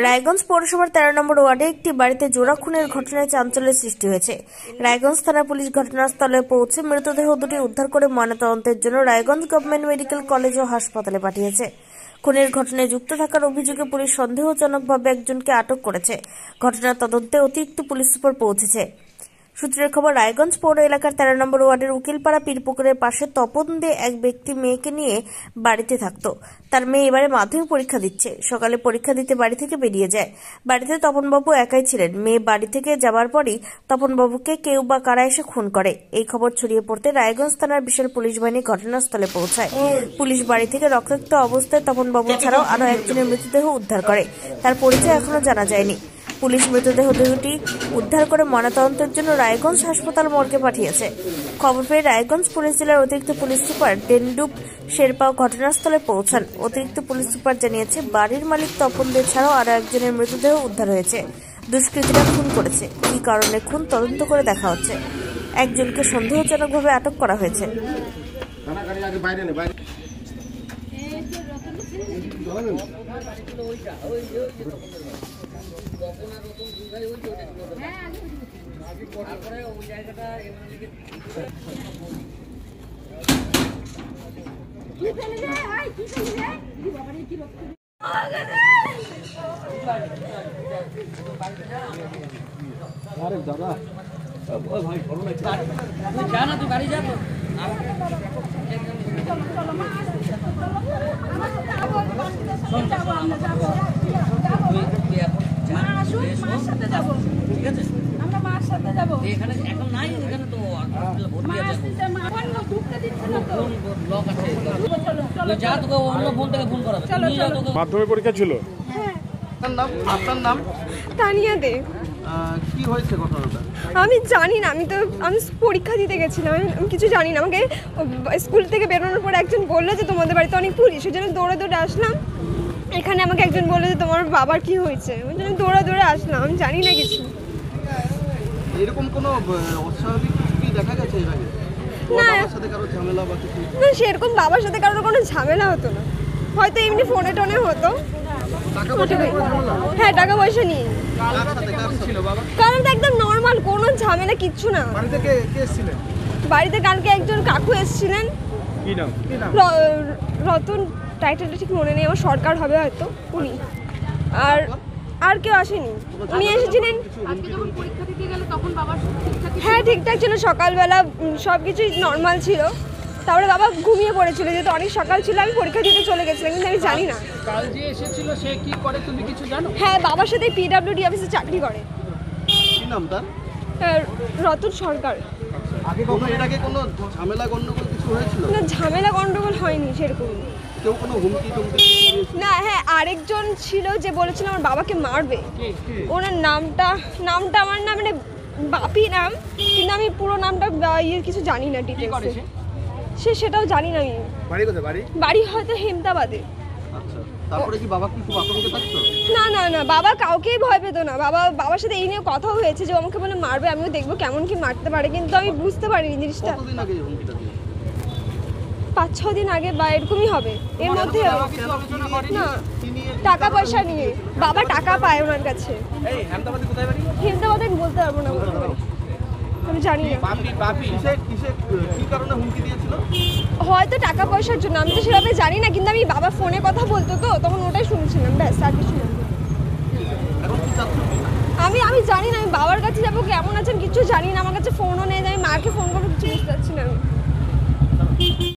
রায়গঞ্জ পৌরসভার 13 নম্বর ওয়ার্ডে একটি বাড়িতে জোড়া খুনের ঘটনায় চাঞ্চল্যের সৃষ্টি হয়েছে। রায়গঞ্জ থানা পুলিশ ঘটনাস্থলে পৌঁছে মৃতদেহ দুটি উদ্ধার করে ময়নাতদন্তের জন্য রায়গঞ্জ গভর্নমেন্ট মেডিকেল কলেজ ও হাসপাতালে পাঠিয়েছে। খুনের ঘটনায় যুক্ত থাকার অভিযোগে পুলিশ সন্দেহজনকভাবে একজনকে আটক করেছে। ঘটনার তদন্তে অতিরিক্ত পুলিশ সুপার পৌঁছেছে। সূত্রের খবর, রায়গঞ্জ পৌর এলাকার 13 নম্বর ওয়ার্ডের উকিলপাড়া পীরপুকুরের পাশে তপন দে এক ব্যক্তি মেয়েকে নিয়ে বাড়িতে থাকত। তার মেয়ে এবারে মাধ্যমিক পরীক্ষা দিচ্ছে। সকালে পরীক্ষা দিতে বাড়ি থেকে বেরিয়ে যায়। বাড়িতে তপনবাবু একাই ছিলেন। মেয়ে বাড়ি থেকে যাবার পরই তপনবাবুকে কেউ বা কারা এসে খুন করে। এই খবর ছড়িয়ে পড়তে রায়গঞ্জ থানার বিশাল পুলিশ বাহিনী ঘটনাস্থলে পৌঁছায়। পুলিশ বাড়ি থেকে রক্তাক্ত অবস্থায় তপনবাবু ছাড়াও আরও একজনের মৃতদেহ উদ্ধার করে। তার পরিচয় এখনো জানা যায়নি। পুলিশ মৃতদেহ দুটি উদ্ধার করে ময়নাতদন্তের জন্য রায়গঞ্জ হাসপাতাল মর্গে পাঠিয়েছে। খবর পেয়ে রায়গঞ্জ পুলিশ জেলার অতিরিক্ত পুলিশ সুপার ডেন্ডুপ শেরপাও ঘটনাস্থলে পৌঁছান। অতিরিক্ত পুলিশ সুপার জানিয়েছে, বাড়ির মালিক তপন দে ছাড়াও আরও একজনের মৃতদেহ উদ্ধার হয়েছে। দুষ্কৃতীরা খুন করেছে। কী কারণে খুন তদন্ত করে দেখা হচ্ছে। একজনকে সন্দেহজনকভাবে আটক করা হয়েছে। মাধ্যমিক পরীক্ষা ছিল। আপনার নাম? তানিয়া দে। কি হয়েছে ঘটনাটা? আমি জানি না, আমি পরীক্ষা দিতে গেছিলাম, আমি কিছু জানি না। আমাকে স্কুল থেকে বেরোনোর পর একজন বললো যে তোমাদের বাড়িতে অনেক পুলিশ, ওই জন্য দৌড়ে দৌড়ে আসলাম। এখানে আমাকে একজন বললো যে তোমার বাবার কি হয়েছে, ওই জন্য দৌড়ে দৌড়ে আসলাম। আমি জানি না কিছু। এরকম কোনো অস্বাভাবিক কিছু কি দেখা গেছে এর আগে? না, বাবার সাথে কারো ঝামেলা বা কিছু? না, সেরকম বাবার সাথে কারোর কোনো ঝামেলা হতো না, হয়তো এমনি ফোনে টোনে হতো। হ্যাঁ, টাকা পয়সা নিয়ে। কারণ একদম নর্মাল, কোনো ঝামেলা কিচ্ছু না। বাড়িতে কালকে একজন কাকু এসেছিলেন, রতন, টাইটেলটা ঠিক মনে নেই আমার, সরকার হবে হয়তো উনি, আর কেউ আসেনি। উনি এসেছিলেন। হ্যাঁ, ঠিকঠাক ছিল। সকালবেলা সব কিছুই নর্মাল ছিল। তারপরে বাবা ঘুমিয়ে পড়েছিল, যেহেতু অনেক সকাল ছিল। আমি পরীক্ষা দিতে চলে গেছিলাম, কিন্তু আমি জানি না। কাল যে এসেছিল সে কি করে তুমি কিছু জানো? হ্যাঁ, বাবার সাথে পিডব্লিউডি অফিসে চাকরি করে। কি নাম তার? রতন সরকার। এর আগে কোনো ঝামেলা গন্ডগোল কিছু হয়েছিল? না, ঝামেলা গন্ডগোল হয়নি সেরকম। কেউ কোনো হুমকি টুমকি? না, হ্যাঁ, আরেকজন ছিল যে বলেছিল আমার বাবাকে মারবে। ওনার নামটা আমার না, মানে বাপি নাম, কিন্তু আমি পুরো নামটা কিছু জানি না ডিটেইলস। সেটাও জানি না আমি। বাড়ি কোথায়? বাড়ি হয়তো হেমতাবাদে। আচ্ছা, তারপরে কি বাবা কি খুব আতঙ্কে থাকতো? না, বাবা কাউকেই ভয় পেত না। বাবার সাথে এই নিয়ে কথা হয়েছে যে আমাকে বলে মারবে, আমিও দেখবো কেমন কি মারতে পারে, কিন্তু আমি বুঝতে পারিনি জিনিসটা। কতদিন আগে হুমকিটা দিল? 5-6 দিন আগে বা এরকমই হবে, এর মধ্যে। না, টাকা পয়সা নিয়ে। বাবা টাকা পায় ওনার কাছে। হেমতাবাদে আমি বলতে পারবো না, আমি জানি না। কি কারণে হুমকি দিয়েছিল? হয়তো টাকা পয়সার জন্য, আমি তো সেভাবে জানি না, কিন্তু আমি বাবা ফোনে কথা বলতো তো, তখন ওটাই শুনছিলাম, ব্যাস, আর কিছু না। আমি জানি না, আমি বাবার কাছে যাবো, কেমন আছেন কিছু জানি না। আমার কাছে ফোনও নেই,